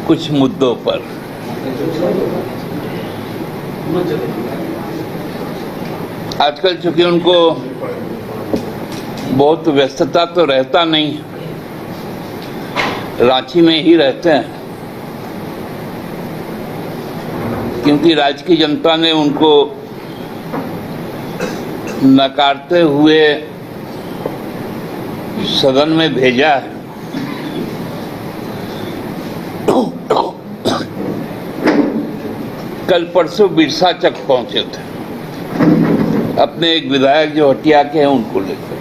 कुछ मुद्दों पर। आजकल चूंकि उनको बहुत व्यस्तता तो रहता नहीं, रांची में ही रहते हैं, क्योंकि राज्य की जनता ने उनको नकारते हुए सदन में भेजा है। कल परसों बिरसा चक पहुंचे थे, अपने एक विधायक जो हटिया के हैं उनको लेकर,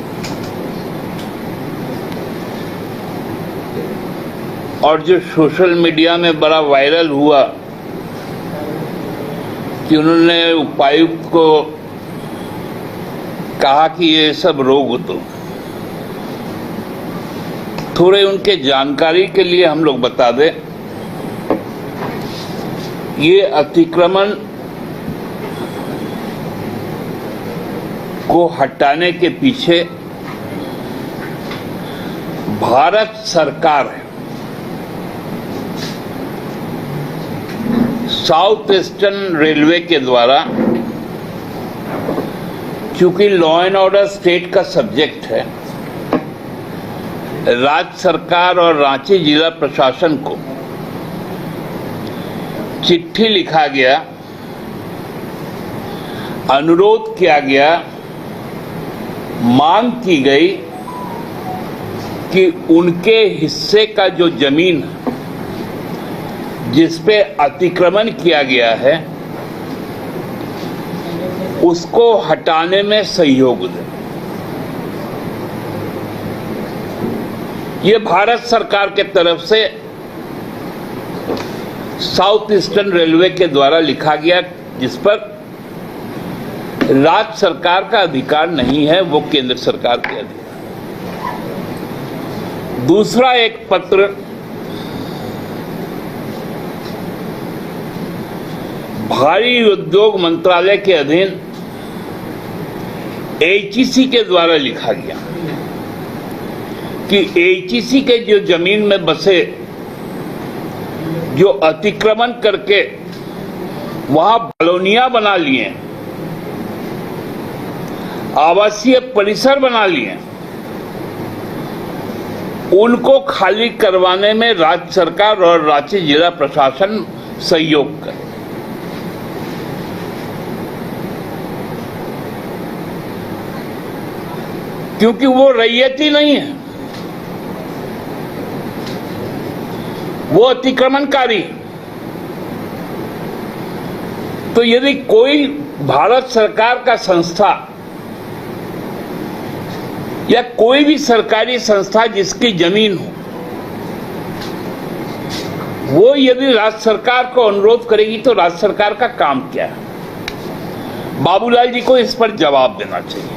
और जो सोशल मीडिया में बड़ा वायरल हुआ कि उन्होंने उपायुक्त को कहा कि ये सब रोक दो। थोड़े उनके जानकारी के लिए हम लोग बता दें, ये अतिक्रमण को हटाने के पीछे भारत सरकार है। साउथ ईस्टर्न रेलवे के द्वारा, चूंकि लॉ एंड ऑर्डर स्टेट का सब्जेक्ट है, राज्य सरकार और रांची जिला प्रशासन को चिट्ठी लिखा गया, अनुरोध किया गया, मांग की गई कि उनके हिस्से का जो जमीन जिस पे अतिक्रमण किया गया है उसको हटाने में सहयोग दें। ये भारत सरकार के तरफ से साउथ ईस्टर्न रेलवे के द्वारा लिखा गया, जिस पर राज्य सरकार का अधिकार नहीं है, वो केंद्र सरकार के अधिकार। दूसरा एक पत्र भारी उद्योग मंत्रालय के अधीन एचईसी के द्वारा लिखा गया कि एचईसी के जो जमीन में बसे, जो अतिक्रमण करके वहां कॉलोनियां बना लिए, आवासीय परिसर बना लिए, उनको खाली करवाने में राज्य सरकार और रांची जिला प्रशासन सहयोग करे। क्योंकि वो रैयत ही नहीं है, वो अतिक्रमणकारी। तो यदि कोई भारत सरकार का संस्था या कोई भी सरकारी संस्था जिसकी जमीन हो, वो यदि राज्य सरकार को अनुरोध करेगी तो राज्य सरकार का काम क्या है? बाबूलाल जी को इस पर जवाब देना चाहिए।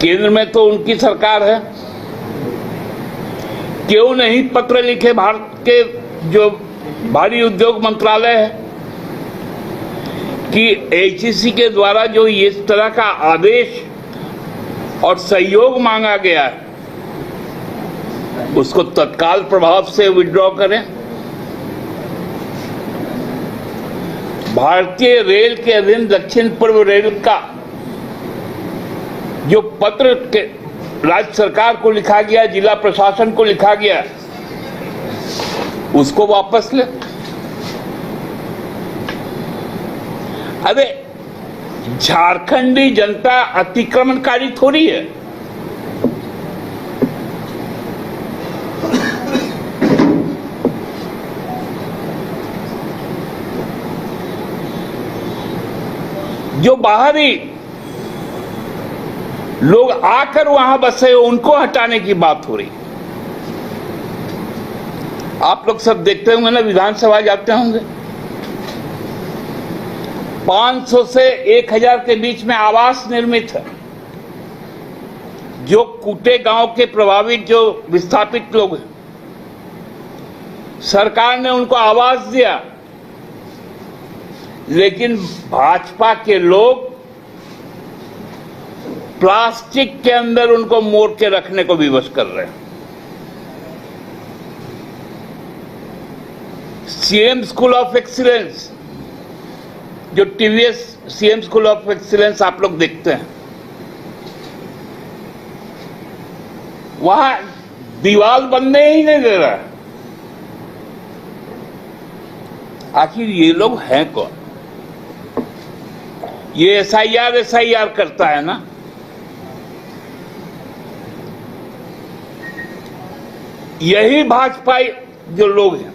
केंद्र में तो उनकी सरकार है, क्यों नहीं पत्र लिखे भारत के जो भारी उद्योग मंत्रालय है कि एचईसी के द्वारा जो इस तरह का आदेश और सहयोग मांगा गया है उसको तत्काल प्रभाव से विड्रॉ करें। भारतीय रेल के अधीन दक्षिण पूर्व रेल का जो पत्र के राज्य सरकार को लिखा गया, जिला प्रशासन को लिखा गया, उसको वापस ले। अरे झारखंडी जनता अतिक्रमणकारी थोड़ी है। जो बाहरी लोग आकर वहां बसे उनको हटाने की बात हो रही। आप लोग सब देखते होंगे ना, विधानसभा जाते होंगे, 500 से 1000 के बीच में आवास निर्मित है। जो कूटे गांव के प्रभावित जो विस्थापित लोग हैं, सरकार ने उनको आवास दिया, लेकिन भाजपा के लोग प्लास्टिक के अंदर उनको मोड़ के रखने को विवश कर रहे हैं। सीएम स्कूल ऑफ एक्सीलेंस, जो TVS CM school of excellence आप लोग देखते हैं, वहां दीवार बनने ही नहीं दे रहा। आखिर ये लोग हैं कौन? ये एसआईआर करता है ना, यही भाजपा जो लोग हैं।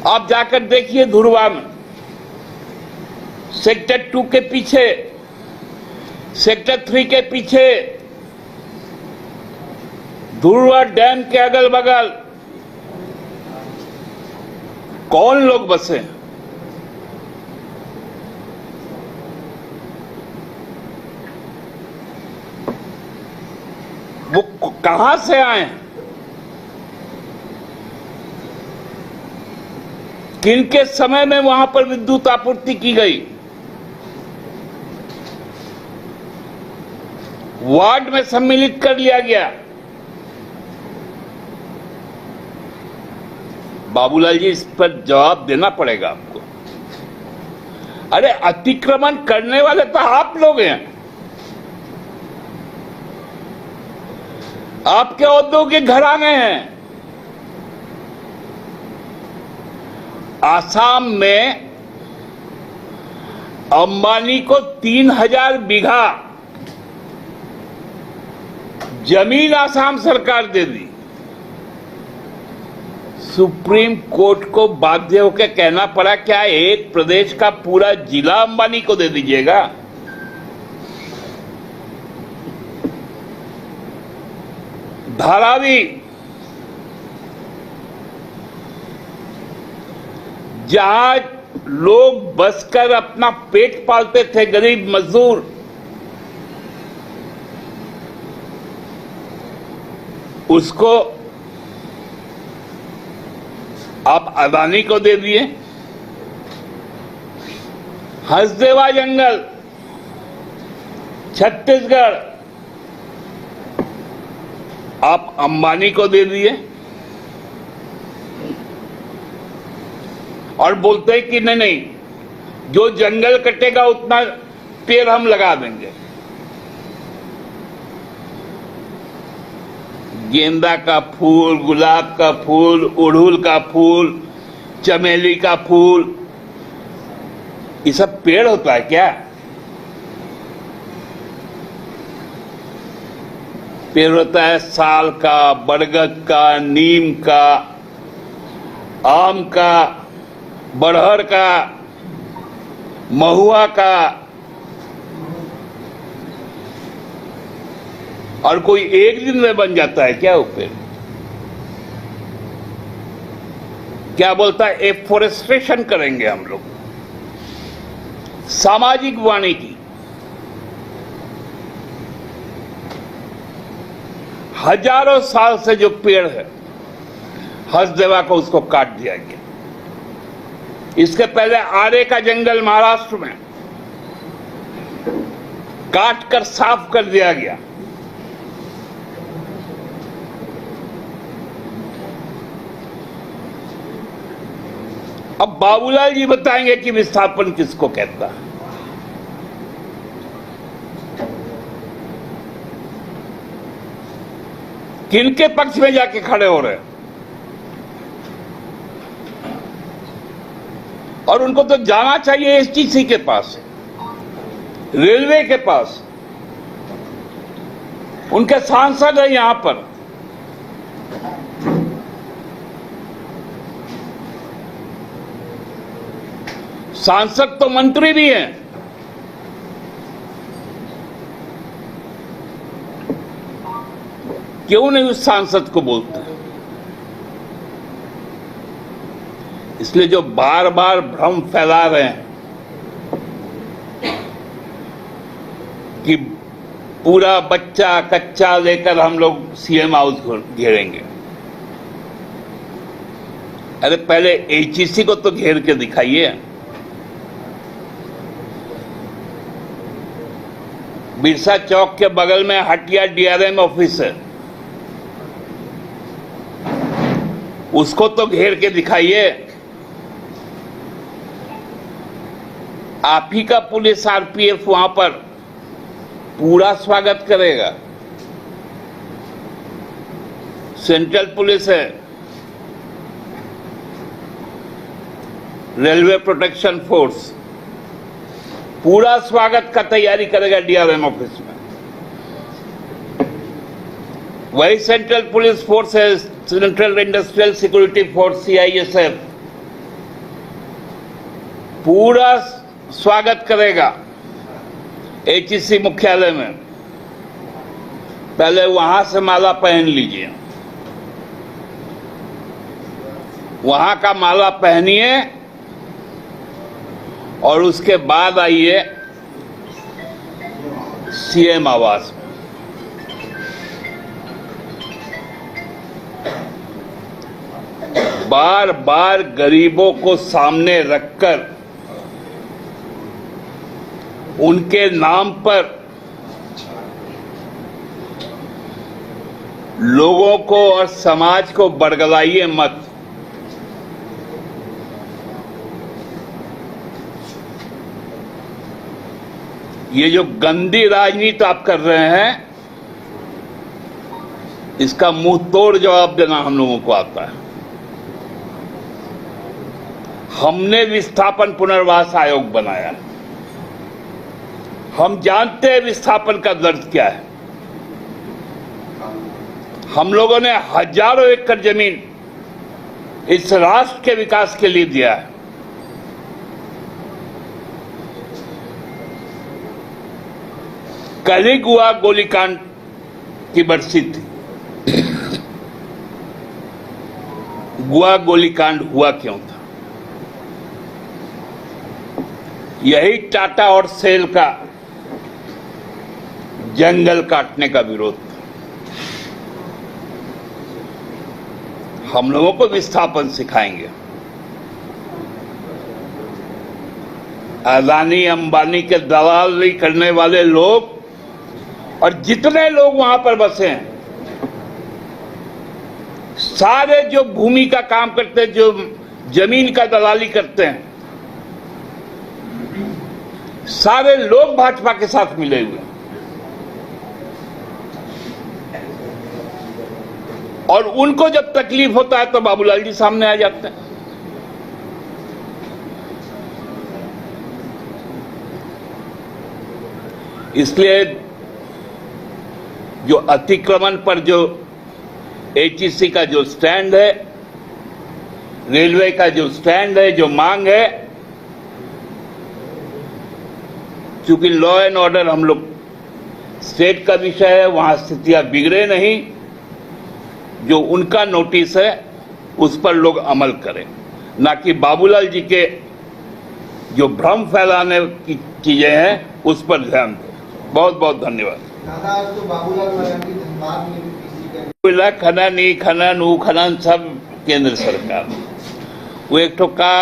आप जाकर देखिए धुरवा में, सेक्टर 2 के पीछे, सेक्टर 3 के पीछे, धुरवा डैम के अगल बगल कौन लोग बसे? वो कहां से आए? किनके समय में वहां पर विद्युत आपूर्ति की गई? वार्ड में सम्मिलित कर लिया गया। बाबूलाल जी, इस पर जवाब देना पड़ेगा आपको। अरे अतिक्रमण करने वाले तो आप लोग हैं। आपके औद्योगिक घराने हैं। आसाम में अंबानी को 3000 बीघा जमीन आसाम सरकार दे दी। सुप्रीम कोर्ट को बाध्य होकर कहना पड़ा, क्या एक प्रदेश का पूरा जिला अंबानी को दे दीजिएगा? धारावी, जहां लोग बसकर अपना पेट पालते थे, गरीब मजदूर, उसको आप अदानी को दे दिए। हसदेवा जंगल, छत्तीसगढ़, आप अंबानी को दे दिए और बोलते हैं कि नहीं नहीं, जो जंगल कटेगा उतना पेड़ हम लगा देंगे। गेंदा का फूल, गुलाब का फूल, उड़हुल का फूल, चमेली का फूल, ये सब पेड़ होता है क्या? पेड़ होता है साल का, बरगद का, नीम का, आम का, बड़हर का, महुआ का। और कोई एक दिन में बन जाता है क्या वो पेड़? क्या बोलता है, एफोरेस्टेशन करेंगे हम लोग, सामाजिक वानिकी। हजारों साल से जो पेड़ है, हसदेवा को उसको काट दिया गया। इसके पहले आरे का जंगल महाराष्ट्र में काट कर साफ कर दिया गया। अब बाबूलाल जी बताएंगे कि विस्थापन किसको कहता है। किनके पक्ष में जाके खड़े हो रहे हैं? और उनको तो जाना चाहिए एसटीसी के पास, रेलवे के पास। उनके सांसद है यहां पर। सांसद तो मंत्री भी हैं। क्यों नहीं उस सांसद को बोलते? इसलिए जो बार बार भ्रम फैला रहे हैं कि पूरा बच्चा कच्चा लेकर हम लोग सीएम हाउस घेरेंगे। अरे पहले एचईसी को तो घेर के दिखाइए। बिरसा चौक के बगल में हटिया डीआरएम ऑफिस है। उसको तो घेर के दिखाइए। आप ही का पुलिस आरपीएफ वहां पर पूरा स्वागत करेगा। सेंट्रल पुलिस है, रेलवे प्रोटेक्शन फोर्स पूरा स्वागत का तैयारी करेगा डीआरएम ऑफिस में। वही सेंट्रल पुलिस फोर्स है, central industrial security force CISF, पूरा स्वागत करेगा एचईसी मुख्यालय में। पहले वहां से माला पहन लीजिए, वहां का माला पहनिए और उसके बाद आइए सीएम आवास में। बार बार गरीबों को सामने रखकर उनके नाम पर लोगों को और समाज को बरगलाइए मत। ये जो गंदी राजनीति आप कर रहे हैं, इसका मुंह तोड़ जवाब देना हम लोगों को आता है। हमने विस्थापन पुनर्वास आयोग बनाया, हम जानते हैं विस्थापन का दर्द क्या है। हम लोगों ने हजारों एकड़ जमीन इस राष्ट्र के विकास के लिए दिया है। कल ही गुआ गोलीकांड की बरसी थी। गुआ गोलीकांड हुआ क्यों था? यही टाटा और सेल का जंगल काटने का विरोध था। हम लोगों को विस्थापन सिखाएंगे। अदानी अंबानी के दलाली करने वाले लोग और जितने लोग वहां पर बसे हैं, सारे जो भूमि का काम करते हैं, जो जमीन का दलाली करते हैं, सारे लोग भाजपा के साथ मिले हुए हैं। और उनको जब तकलीफ होता है तो बाबूलाल जी सामने आ जाते हैं। इसलिए जो अतिक्रमण पर जो एचईसी का जो स्टैंड है, रेलवे का जो स्टैंड है, जो मांग है, चूंकि लॉ एंड ऑर्डर हम लोग स्टेट का विषय है, वहां स्थितियां बिगड़े नहीं, जो उनका नोटिस है उस पर लोग अमल करें, ना कि बाबूलाल जी के जो भ्रम फैलाने की चीजें हैं उस पर ध्यान दें। बहुत बहुत धन्यवाद। तो बाबूलाल मराठी धनबाद में भी पीसी का खनन खनन ऊ खनन सब केंद्र सरकार। वो एक तो का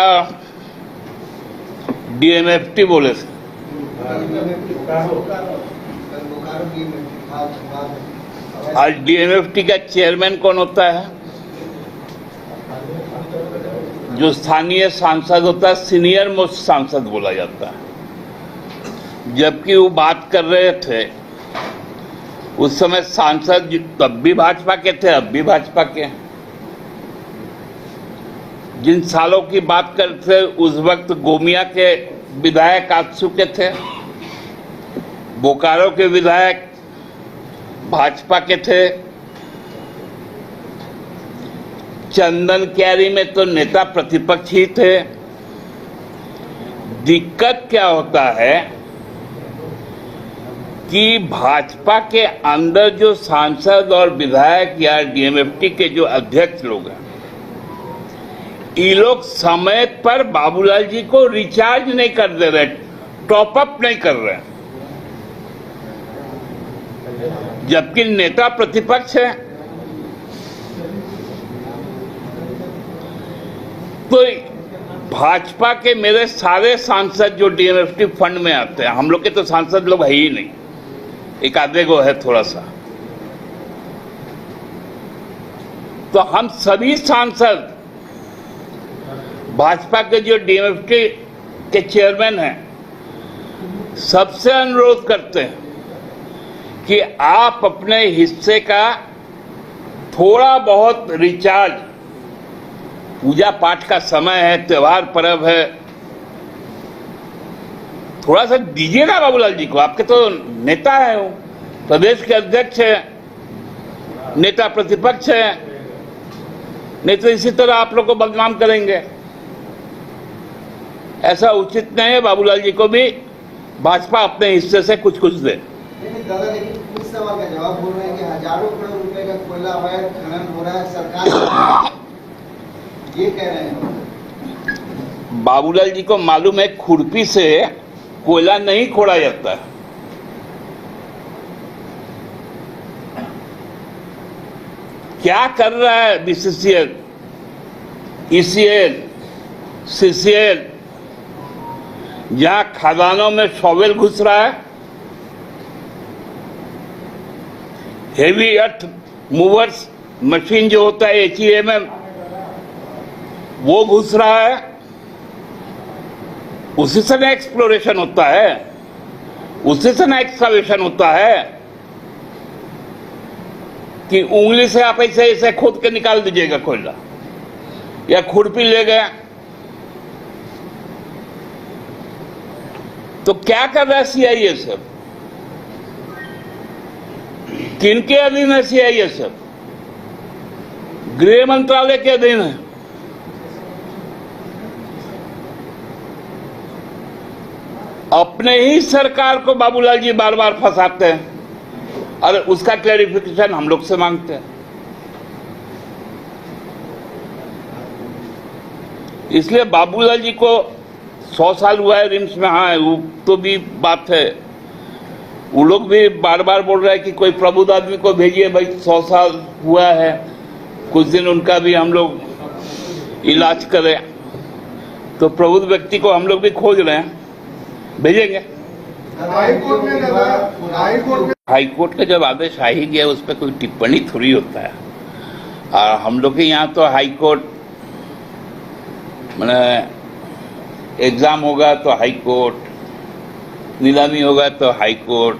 डीएमएफटी बोले थे, आज डीएमएफटी का चेयरमैन कौन होता है? जो स्थानीय सांसद होता है, सीनियर मोस्ट सांसद बोला जाता है। जबकि वो बात कर रहे थे उस समय सांसद तब भी भाजपा के थे, अब भी भाजपा के हैं। जिन सालों की बात करते थे उस वक्त गोमिया के विधायक आजसू के थे, बोकारो के विधायक भाजपा के थे, चंदन क्यारी में तो नेता प्रतिपक्ष ही थे। दिक्कत क्या होता है कि भाजपा के अंदर जो सांसद और विधायक या डीएमएफटी के जो अध्यक्ष लोग हैं, ये लोग समय पर बाबूलाल जी को रिचार्ज नहीं कर दे रहे, टॉप अप नहीं कर रहे, जबकि नेता प्रतिपक्ष है। तो भाजपा के मेरे सारे सांसद जो डीएमएफटी फंड में आते हैं, हम लोग के तो सांसद लोग है ही नहीं, एक आधे को है थोड़ा सा। तो हम सभी सांसद भाजपा के जो डीएमएफटी के चेयरमैन हैं सबसे अनुरोध करते हैं कि आप अपने हिस्से का थोड़ा बहुत रिचार्ज, पूजा पाठ का समय है, त्योहार पर्व है, थोड़ा सा दीजिए ना बाबूलाल जी को। आपके तो नेता है, वो प्रदेश के अध्यक्ष है, नेता प्रतिपक्ष है, नहीं तो इसी तरह आप लोग को बदनाम करेंगे। ऐसा उचित नहीं है। बाबूलाल जी को भी भाजपा अपने हिस्से से कुछ कुछ दे। लेकिन दादा, लेकिन कुछ सवाल का जवाब बोल रहे हैं कि हजारों करोड़ रुपए का कोयला अवैध खनन हो रहा है, सरकार ये कह रहे हैं। बाबूलाल जी को मालूम है खुरपी से कोयला नहीं खोड़ा जाता है। क्या कर रहा है बीसीसीएल, ईसीएल, सीसीएल, जहां खदानों में शॉवेल घुस रहा है, हेवी अर्थ मूवर्स मशीन जो होता है HEMM, वो घुस रहा है। उसी से ना एक्सप्लोरेशन होता है, उसी से ना एक्सकवेशन होता है कि उंगली से आप ऐसे ऐसे खोद के निकाल दीजिएगा कोयला, या खुरपी ले गए। तो क्या कर रहा है CISF? किनके अधीन है CISF? गृह मंत्रालय के अधीन है। अपने ही सरकार को बाबूलाल जी बार बार फंसाते हैं और उसका क्लैरिफिकेशन हम लोग से मांगते हैं। इसलिए बाबूलाल जी को 100 साल हुआ है रिम्स में, हाँ वो तो भी बात है। वो लोग भी बार बार बोल रहे हैं कि कोई प्रबुद्ध आदमी को भेजिए भाई, 100 साल हुआ है, कुछ दिन उनका भी हम लोग इलाज करें। तो प्रबुद्ध व्यक्ति को हम लोग भी खोज रहे हैं, भेजेंगे। हाईकोर्ट का जब आदेश आ ही गया उस पर कोई टिप्पणी थोड़ी होता है। और हम लोग के यहाँ तो हाईकोर्ट मैंने एग्जाम होगा तो हाईकोर्ट, नीलामी होगा तो हाईकोर्ट,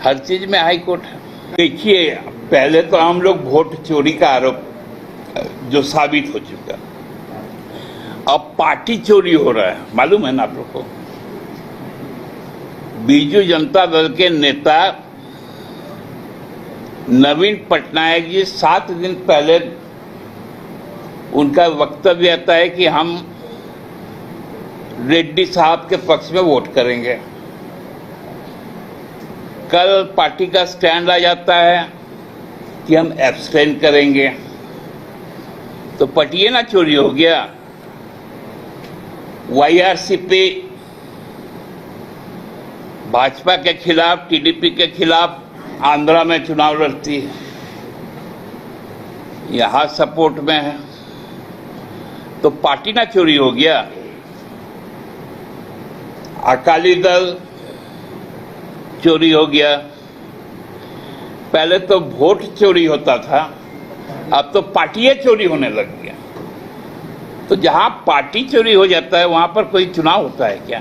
हर चीज में हाईकोर्ट है। देखिए, पहले तो हम लोग वोट चोरी का आरोप जो साबित हो चुका, अब पार्टी चोरी हो रहा है, मालूम है ना आप लोग को। बीजू जनता दल के नेता नवीन पटनायक जी 7 दिन पहले उनका वक्तव्य आता है कि हम रेड्डी साहब के पक्ष में वोट करेंगे। कल पार्टी का स्टैंड आ जाता है कि हम एब्सटेन करेंगे। तो पटिए ना चोरी हो गया। YRCP भाजपा के खिलाफ, TDP के खिलाफ आंध्रा में चुनाव लड़ती है, यहां सपोर्ट में है, तो पार्टी ना चोरी हो गया। अकाली दल चोरी हो गया। पहले तो वोट चोरी होता था, अब तो पार्टियां चोरी होने लग गया। तो जहां पार्टी चोरी हो जाता है वहां पर कोई चुनाव होता है क्या?